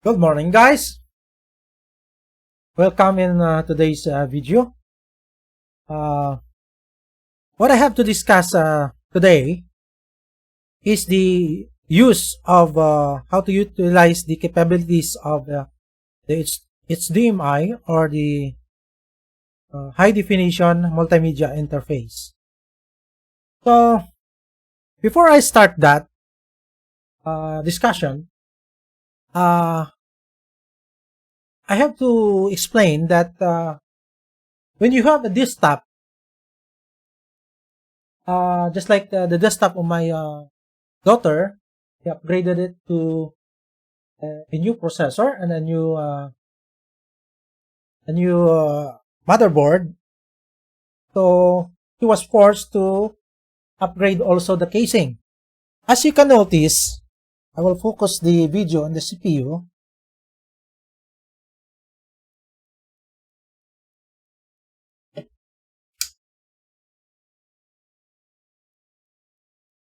Good morning, guys. Welcome in today's video. Uh, what I have to discuss today is the use of how to utilize the capabilities of the HDMI or the high definition multimedia interface. So, before I start that discussion, I have to explain that when you have a desktop, just like the desktop of my daughter, he upgraded it to a new processor and a new motherboard. So he was forced to upgrade also the casing. As you can notice, I will focus the video on the CPU.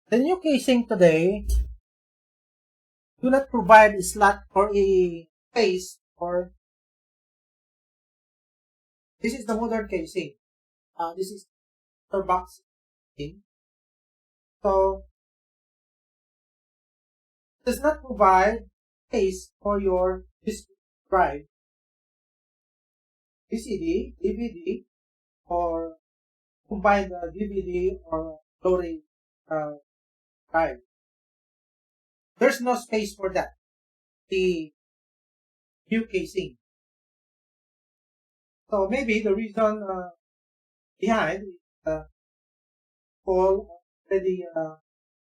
The new casing today do not provide a slot for a case, or this is the modern casing. This is the box casing. So it does not provide space for your disk drive, VCD, DVD, or combined DVD or Blu-ray drive. There's no space for that. The new casing. So maybe the reason behind all already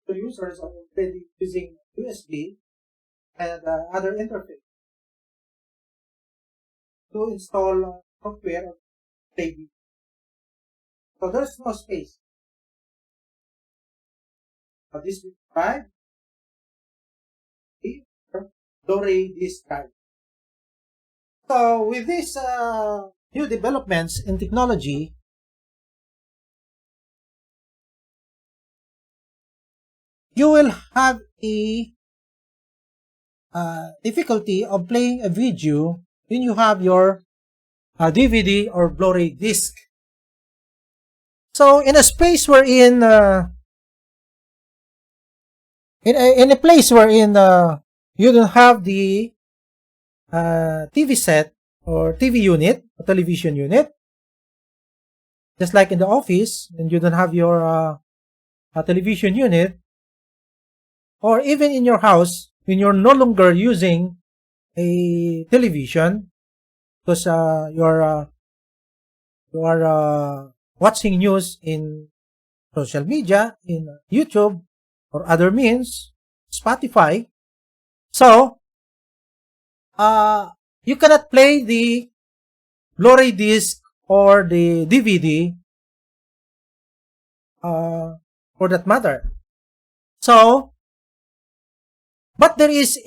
producers are already using USB and other interface to install software or play video. So there's no space. This drive, Blu-ray disc drive. So with these new developments in technology, you will have a difficulty of playing a video when you have your DVD or Blu-ray disc. So in a space wherein in a place wherein you don't have the TV set or TV unit, or television unit, just like in the office, and you don't have your television unit, or even in your house when you're no longer using a television because you are watching news in social media, in YouTube or other means, Spotify. So you cannot play the Blu-ray disc or the DVD for that matter. So, but there is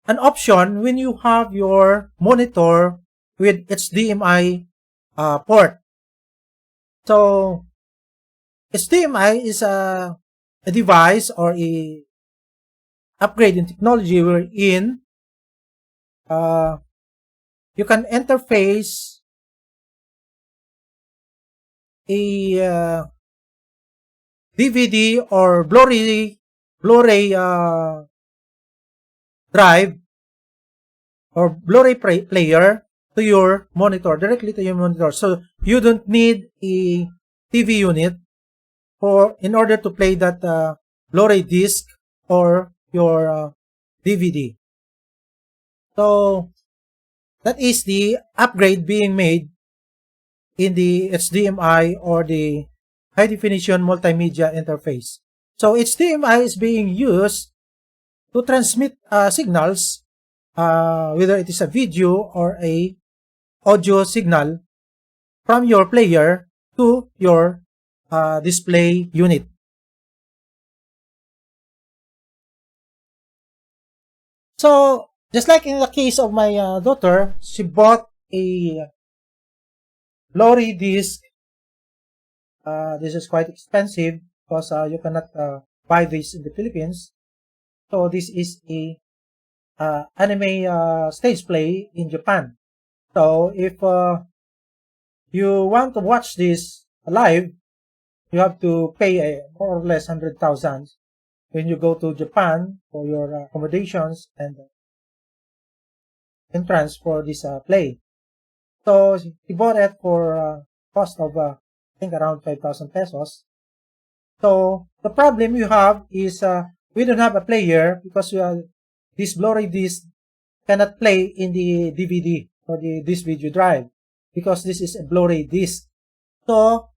an option when you have your monitor with HDMI port. So, HDMI is a device or a upgrade in technology wherein you can interface a DVD or Blu-ray drive or Blu-ray player to your monitor, directly to your monitor. So you don't need a TV unit in order to play that Blu-ray disc or your DVD. So that is the upgrade being made in the HDMI or the high definition multimedia interface. So HDMI is being used to transmit signals, whether it is a video or a audio signal from your player to your display unit. So just like in the case of my daughter, she bought a Blu-ray disc. This is quite expensive because you cannot buy this in the Philippines. So this is a anime stage play in Japan. So if you want to watch this live, you have to pay more or less 100,000 when you go to Japan for your accommodations and entrance for this play. So he bought it for cost of I think around 5,000 pesos. So the problem you have is we don't have a player because this Blu-ray disc cannot play in the DVD or this video drive because this is a Blu-ray disc. So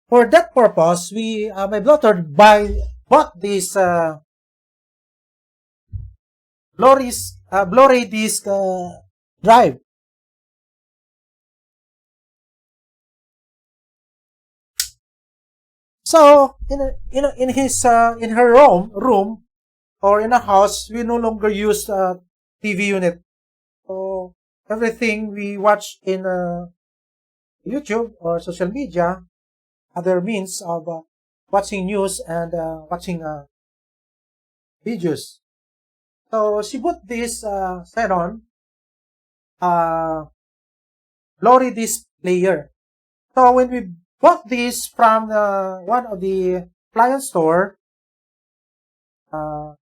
for that purpose, my daughter bought this Blu-ray disc drive. So in her room or in a house, we no longer use TV unit. So everything we watch in YouTube or social media, other means of watching news and watching videos. So she bought this Xenon Blu-ray disc player. So when we bought this from one of the appliance store, uh,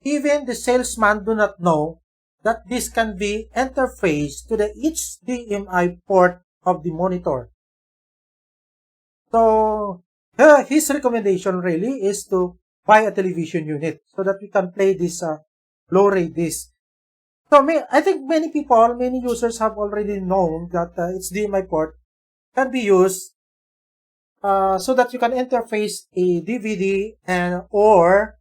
even the salesman do not know that this can be interfaced to the HDMI port of the monitor. So his recommendation really is to buy a television unit so that we can play this Blu-ray disc. So I think many users have already known that HDMI port can be used so that you can interface a DVD and or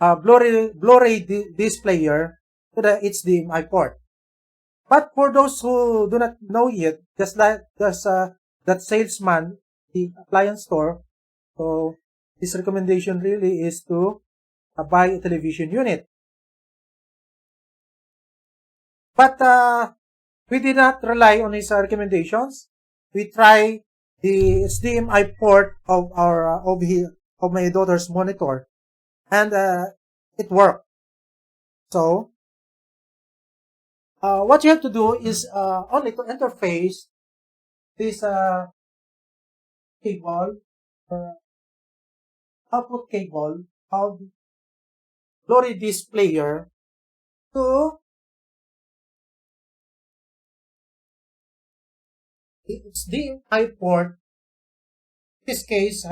a Blu-ray disc player to the HDMI port. But for those who do not know yet, just that salesman, the appliance store, so his recommendation really is to buy a television unit. But we did not rely on his recommendations. We tried the HDMI port of my daughter's monitor, and it worked. So what you have to do is only to interface this cable, uh, output cable of the Blu-ray disc player to the HDMI port. In this case,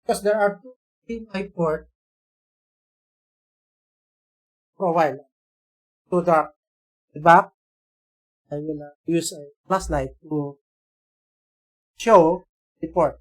because there are two HDMI port for a while. To the back, I will use a flashlight to show the port.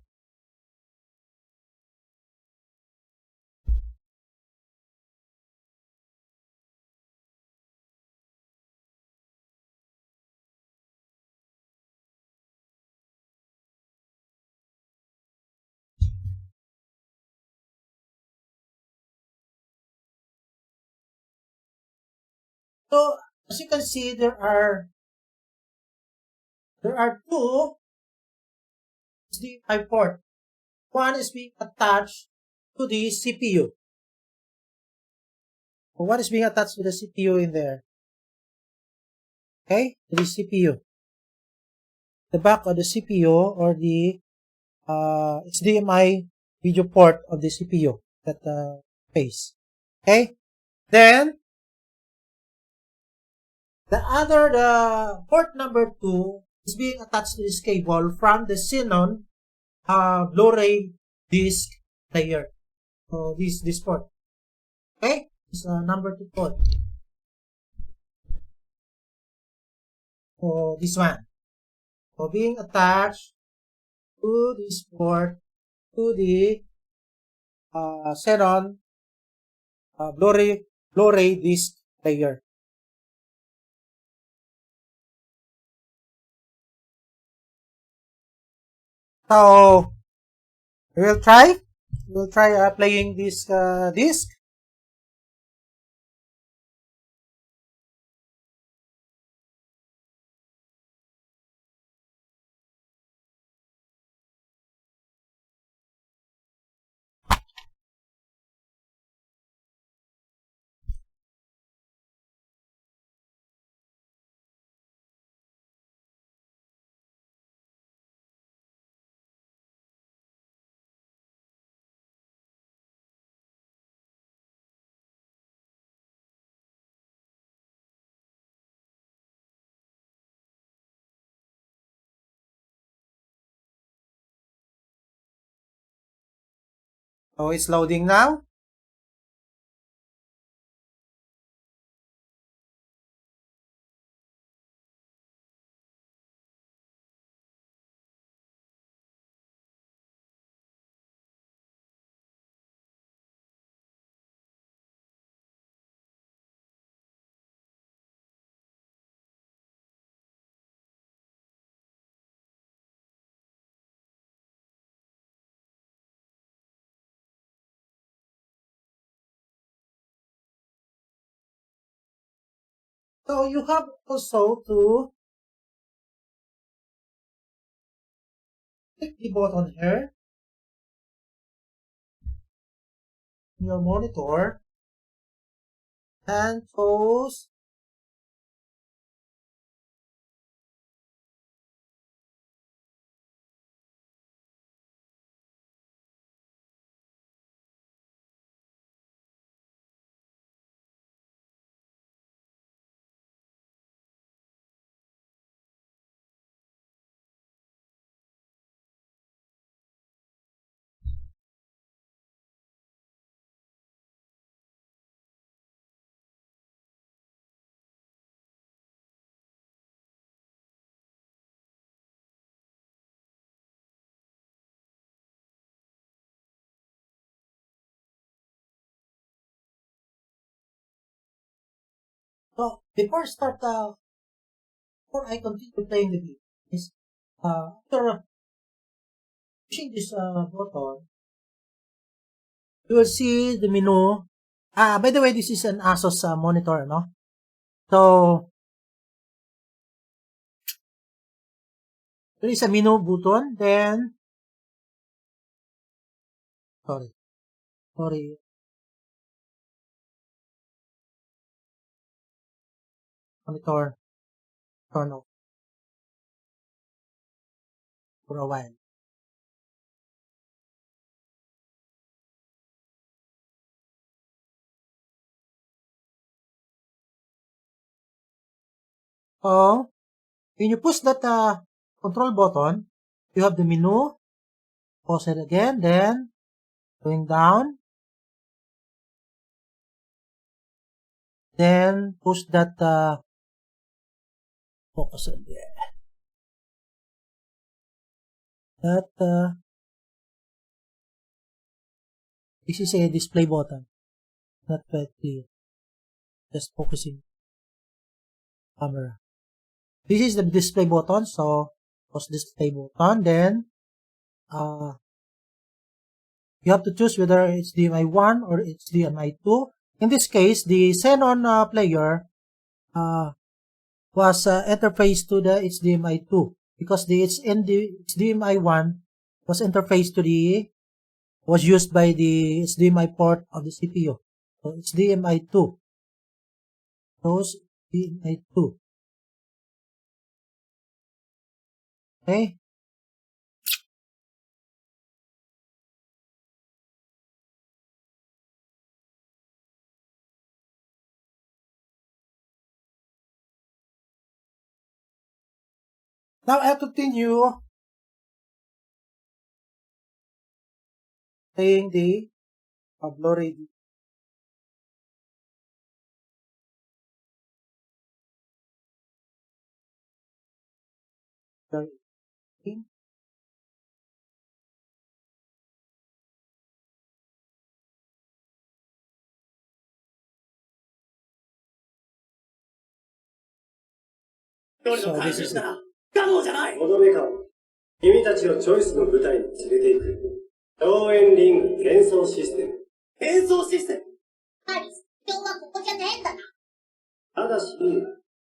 So as you can see, there are two HDMI port. One is being attached to the CPU. One is being attached to the CPU in there. Okay, to the CPU. The back of the CPU or the HDMI video port of the CPU that face. Okay, then the port number 2 is being attached to this cable from the Xenon Blu-ray disc player. So this port. Okay, this number 2 port. So this one. So being attached to this port to the Xenon Blu-ray disc player. So we'll try. We'll try playing this disc. So it's loading now. So you have also to click the button here in your monitor and choose so before I continue playing the video, is after pushing this button, you will see the menu. By the way, this is an Asus monitor, no? So there is a menu button, then sorry, monitor turn off for a while. So when you push that control button, you have the menu. Pause it again, then going down, then push that focus on there. That this is a display button, not quite clear. Just focusing camera. This is the display button, so push display button, then you have to choose whether it's HDMI 1 or HDMI 2. In this case, the Xenon player was interfaced to the HDMI 2 because the HDMI 1 was interfaced to was used by the HDMI port of the CPU. So HDMI 2. Choose HDMI 2. Okay. Now I have to continue playing the Blu-ray. So this is it. とどめかを君たちをチョイスの舞台に連れて行く応援リング転送システム転送システムアリス、今日はここじゃねえんだな。ただし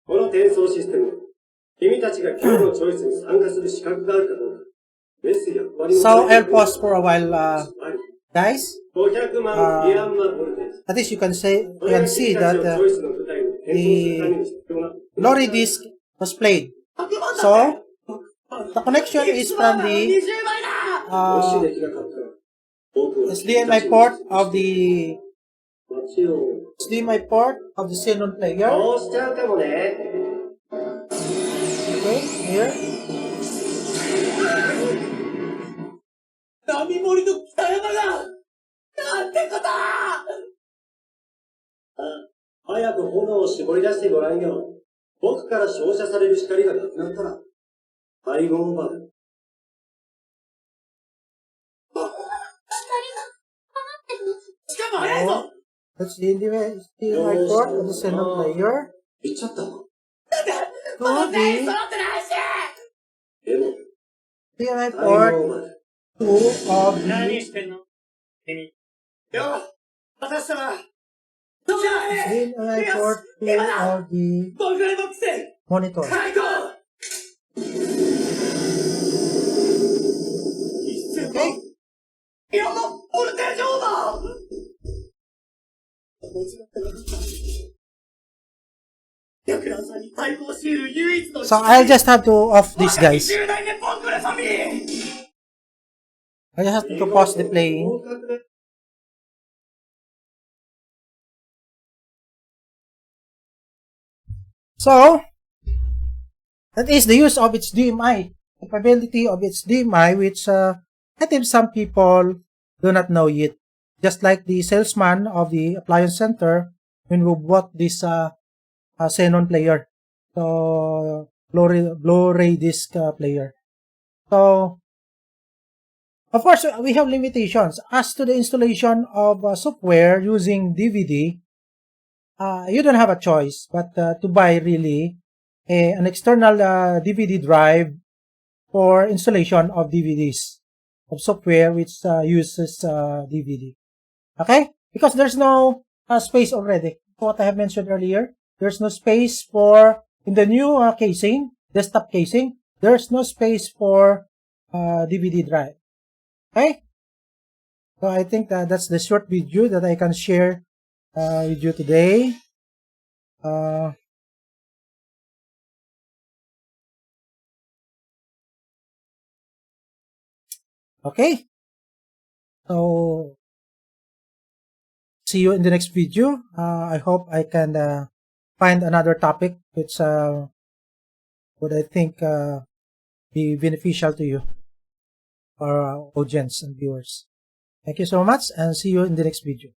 この転送システム君たちが今日のチョイスに参加する資格があるかどうかメスや割り So I'll pause for a while, guys. 500万ギアンマボルテージ At least you can see that the Blu-ray disc was played. So the connection is from the HDMI port of the Xenon player. どうしちゃうかもね Okay, here. 波盛りの北山が早く炎を絞り出してごらんよ。僕から照射される光がなくなったら、タイムオーバーだ。しかも早いぞ That's the HDMI port of the Xenon player. 行っちゃった。To the HDMI タイム port オーバーだ。 2 of 何 the してんの君。よ渡したら、 HDMI port 2 of the 僕のボックス monitor. 開講 Okay? いや、もう、ボルテージオーバー So I'll just have to off this, guys. I just have to pause the playing. So, that is the use of its HDMI, capability of its HDMI, which I think some people do not know yet. Just like the salesman of the appliance center when we bought this Xenon player, so Blu-ray disc player. So, of course, we have limitations. As to the installation of software using DVD, you don't have a choice but to buy really an external DVD drive for installation of DVDs, of software which uses DVD. Okay? Because there's no space already. What I have mentioned earlier, there's no space for, in the new casing, desktop casing, there's no space for DVD drive. Okay? So I think that's the short video that I can share with you today. Okay. So, see you in the next video. I hope I can find another topic which would I think be beneficial to you, or audience and viewers. Thank you so much, and see you in the next video.